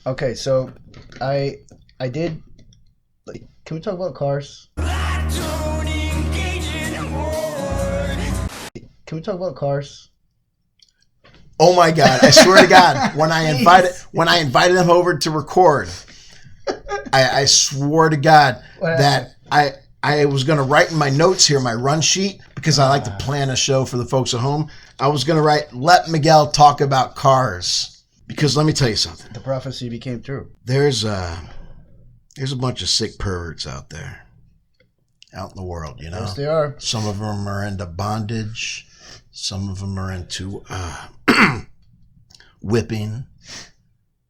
Okay, so I did. Like, can we talk about cars? Can we talk about cars? Oh my God! I swear to God, when I invited him over to record, I swore to God that I was going to write in my notes here, my run sheet, because I like to plan a show for the folks at home. I was going to write, let Miguel talk about cars. Because let me tell you something. The prophecy became true. There's a bunch of sick perverts out there, out in the world, you know? Yes, they are. Some of them are into bondage. Some of them are into whipping,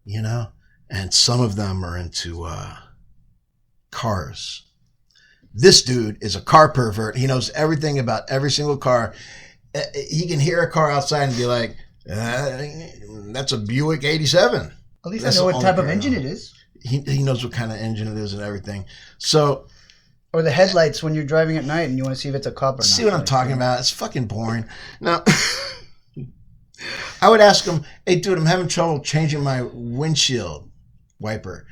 you know? And some of them are into cars. This dude is a car pervert. He knows everything about every single car. He can hear a car outside and be like, that's a Buick 87. At least I know what type of engine it is. He knows what kind of engine it is and everything. So, or the headlights when you're driving at night and you want to see if it's a cop or not. See what I'm talking about? It's fucking boring. Now, I would ask him, hey, dude, I'm having trouble changing my windshield wiper.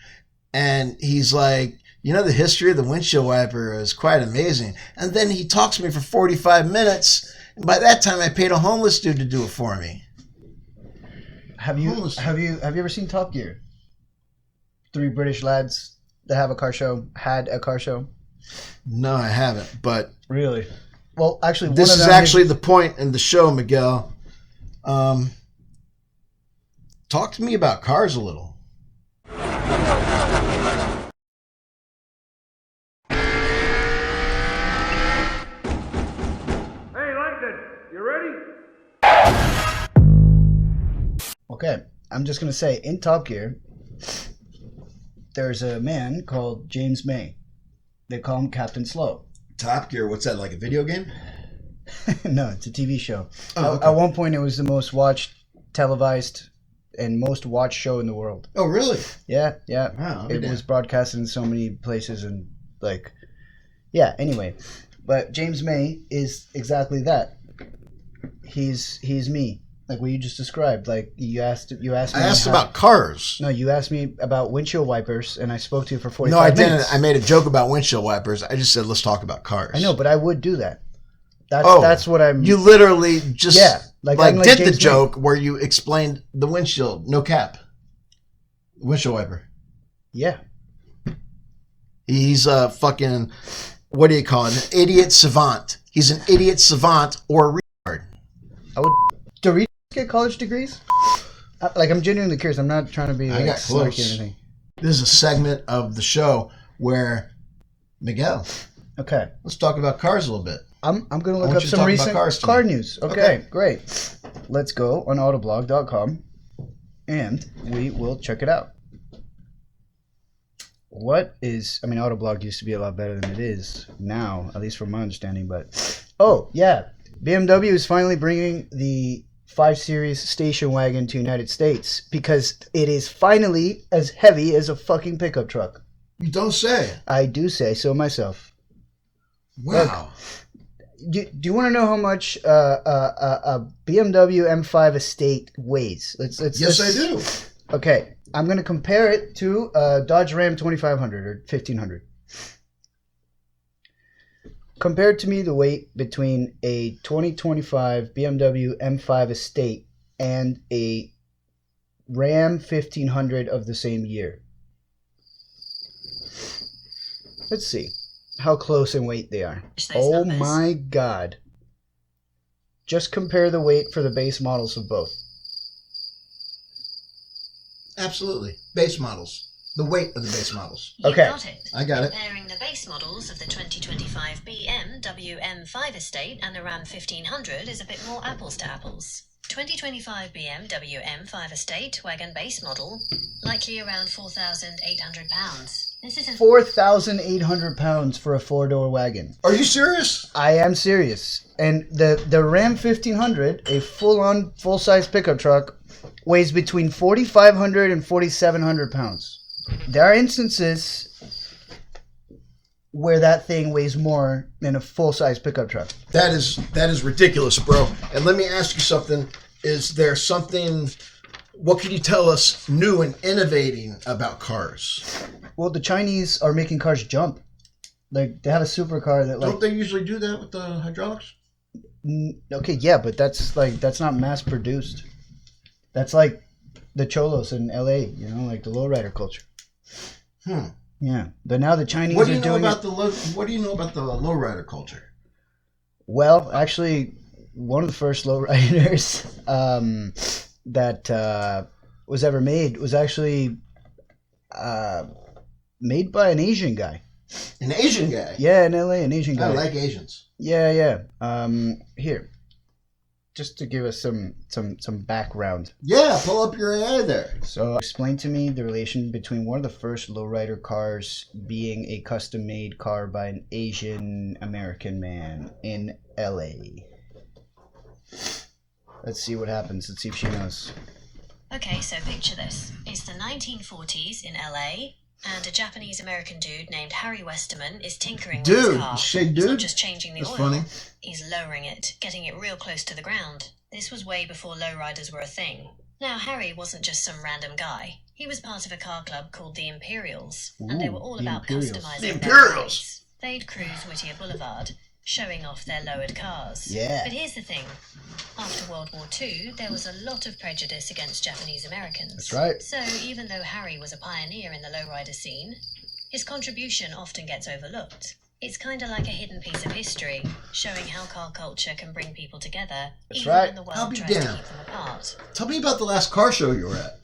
And he's like, you know, the history of the windshield wiper is quite amazing. And then he talks to me for 45 minutes. And by that time, I paid a homeless dude to do it for me. Have you ever seen Top Gear? 3 British lads that had a car show. No, I haven't. But really, well, actually, this is actually the point in the show, Miguel. Talk to me about cars a little. Okay, I'm just going to say, in Top Gear, there's a man called James May. They call him Captain Slow. Top Gear, what's that, like a video game? No, it's a TV show. Oh, okay. At one point, it was the most watched, televised, and most watched show in the world. Oh, really? Yeah. Wow, it was broadcasted in so many places and, like... Yeah, anyway. But James May is exactly that. He's me. Like what you just described. Like you asked me. I asked about cars. No, you asked me about windshield wipers, and I spoke to you for 45 minutes. No, I minutes. didn't. I made a joke about windshield wipers. I just said let's talk about cars. I know, but I would do that. That's what I'm. You literally just like did James the joke where you explained the windshield, no cap, windshield wiper. Yeah. He's a fucking, what do you call it? An idiot savant. He's an idiot savant or a retard. Do retards get college degrees? Like, I'm genuinely curious. I'm not trying to be like snarky or anything. This is a segment of the show where Miguel. Okay. Let's talk about cars a little bit. I'm going to look up some recent car news. Okay, great. Let's go on autoblog.com and we will check it out. Autoblog used to be a lot better than it is now, at least from my understanding, but... Oh, yeah. BMW is finally bringing the 5 Series station wagon to United States because it is finally as heavy as a fucking pickup truck. You don't say. I do say so myself. Wow. Look, do you want to know how much a BMW M5 Estate weighs? Yes, I do. Okay, I'm going to compare it to a Dodge Ram 2500 or 1500. Compared to me the weight between a 2025 BMW M5 Estate and a Ram 1500 of the same year. Let's see how close in weight they are. Oh my God. Just compare the weight for the base models of both. Absolutely. Base models. The weight of the base models. Okay. You got it. I got it. Comparing the base models of the 2025 BMW M5 Estate and the Ram 1500 is a bit more apples to apples. 2025 BMW M5 Estate wagon base model, likely around 4,800 pounds. This is 4,800 pounds for a 4-door wagon. Are you serious? I am serious. And the Ram 1500, a full-on, full-size pickup truck, weighs between 4,500 and 4,700 pounds. There are instances where that thing weighs more than a full-size pickup truck. That is ridiculous, bro. And let me ask you something. Is there something What can you tell us new and innovating about cars? Well, the Chinese are making cars jump. Like, they have a supercar that, like... Don't they usually do that with the hydraulics? Okay, yeah, but that's not mass produced. That's like the cholos in LA, you know, like the lowrider culture. Yeah, but now the Chinese What do you are know doing about what do you know about the lowrider culture? Well, actually, one of the first lowriders that was ever made was actually made by an Asian guy. An Asian guy? Yeah, in LA, an Asian guy. I like Asians. Yeah. Here, just to give us some background. Yeah, pull up your AI there. So, explain to me the relation between one of the first lowrider cars being a custom-made car by an Asian American man in LA. Let's see what happens. Let's see if she knows. Okay, so picture this. It's the 1940s in LA, and a Japanese-American dude named Harry Westerman is tinkering with his car. Dude, He's not just changing the That's oil, funny. he's lowering it, getting it real close to the ground. This was way before lowriders were a thing. Now, Harry wasn't just some random guy. He was part of a car club called the Imperials, and they were all the about Imperials. customizing The their Imperials. rides. They'd cruise Whittier Boulevard, showing off their lowered cars. Yeah. But here's the thing. After World War II, there was a lot of prejudice against Japanese Americans. That's right. So even though Harry was a pioneer in the lowrider scene, his contribution often gets overlooked. It's kind of like a hidden piece of history, showing how car culture can bring people together, That's even right. when the I'll world be tries to damned. keep them apart. Tell me about the last car show you were at.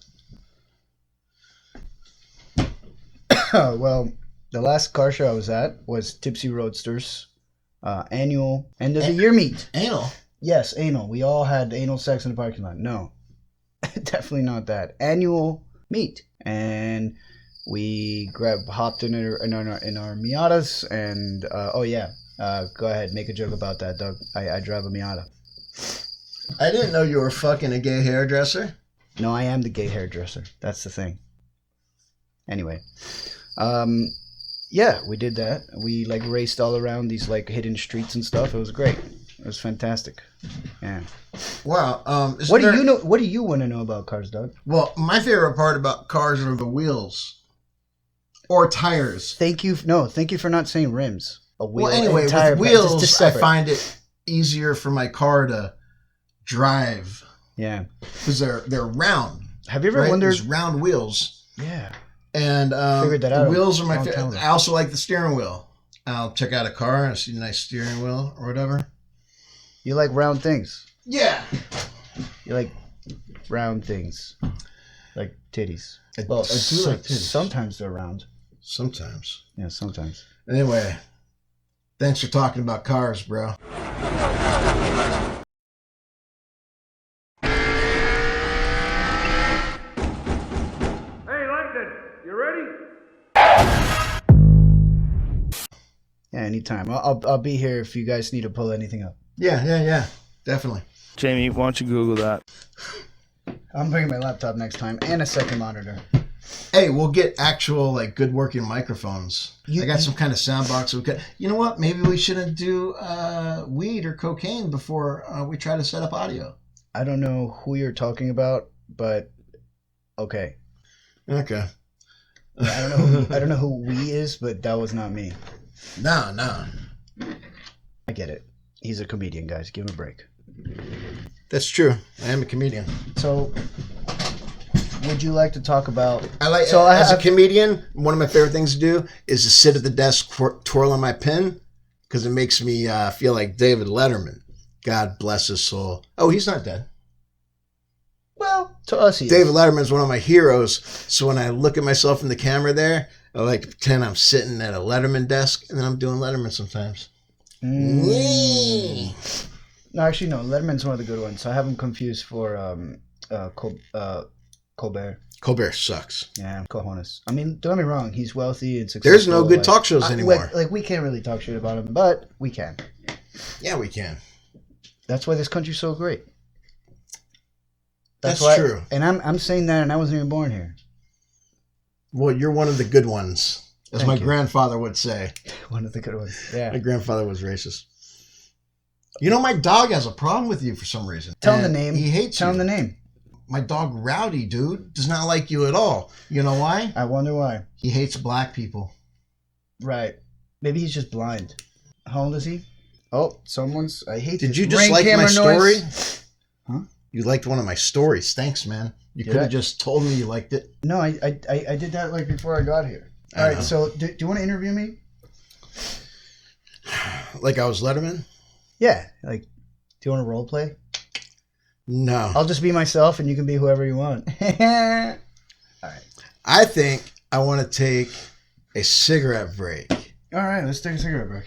Well, the last car show I was at was Tipsy Roadsters annual end of the year meet. Anal. Yes, anal. We all had anal sex in the parking lot. No, definitely not that. Annual meet, and we hopped in our Miatas, and go ahead, make a joke about that, Doug. I drive a Miata. I didn't know you were fucking a gay hairdresser. No, I am the gay hairdresser. That's the thing. Anyway, yeah, we did that. We like raced all around these like hidden streets and stuff. It was great. It was fantastic. Yeah. Wow. What do you know? What do you want to know about cars, Doug? Well, my favorite part about cars are the wheels or tires. Thank you for not saying rims. A wheel Well, anyway, and tire with pad, wheels, just I separate. find it easier for my car to drive Yeah. because they're round. Have you ever Right? wondered? There's round wheels. Yeah. And Figured that the out wheels are a my long time favorite. ago. I also like the steering wheel. I'll check out a car and I see a nice steering wheel or whatever. You like round things. Yeah. You like round things, like titties. I do like titties. Sometimes they're round. Sometimes. Yeah, sometimes. Anyway, thanks for talking about cars, bro. Hey, London, you ready? Yeah, anytime. I'll be here if you guys need to pull anything up. Yeah. Definitely. Jamie, why don't you Google that? I'm bringing my laptop next time and a second monitor. Hey, we'll get actual like good working microphones. I got some kind of sound box. You know what? Maybe we shouldn't do weed or cocaine before we try to set up audio. I don't know who you're talking about, but okay. Okay. Yeah, I don't know who we is, but that was not me. No. I get it. He's a comedian, guys. Give him a break. That's true. I am a comedian. So, would you like to talk about? I like. So as a comedian, one of my favorite things to do is to sit at the desk twirling my pen because it makes me feel like David Letterman. God bless his soul. Oh, he's not dead. Well, to us, he David is. Letterman's one of my heroes. So when I look at myself in the camera there, I like to pretend I'm sitting at a Letterman desk, and then I'm doing Letterman sometimes. No, actually, no. Letterman's one of the good ones. I have him confused for Colbert. Colbert sucks. Yeah, cojones. I mean, don't get me wrong. He's wealthy and successful. There's no good like- talk shows anymore. Like, we can't really talk shit about him, but we can. Yeah, we can. That's why this country's so great. That's why, true. And I'm saying that, and I wasn't even born here. Well, you're one of the good ones, as Thank my you. grandfather would say. One of the good ones. My Yeah. grandfather was racist. You know, my dog has a problem with you for some reason. Tell him the And name. He hates Tell you. him the name. my dog Rowdy, dude, does not like you at all. You know why? I wonder why. He hates black people. Right. Maybe he's just blind. How old is he? Oh, someone's. I hate. Did this you just ring like my camera story? noise. Huh? You liked one of my stories. Thanks, man. You Did could I? have just told me you liked it. No, I did that like before I got here. I All right. know. So, do you want to interview me? Like I was Letterman? Yeah. Like, do you want to role play? No. I'll just be myself, and you can be whoever you want. All right. I think I want to take a cigarette break. All right. Let's take a cigarette break.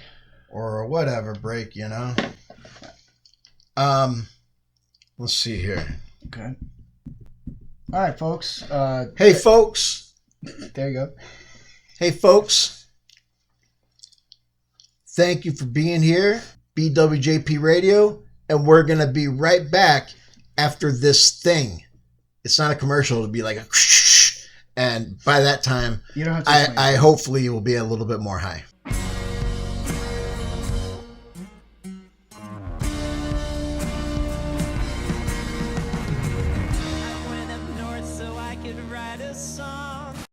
Or whatever break, you know. Let's see here. Okay. All right, folks. Hey, folks. There you go. Hey, folks. Thank you for being here. BWJP Radio. And we're going to be right back after this thing. It's not a commercial. It'll be like a and by that time, You don't have to. I hopefully will be a little bit more high.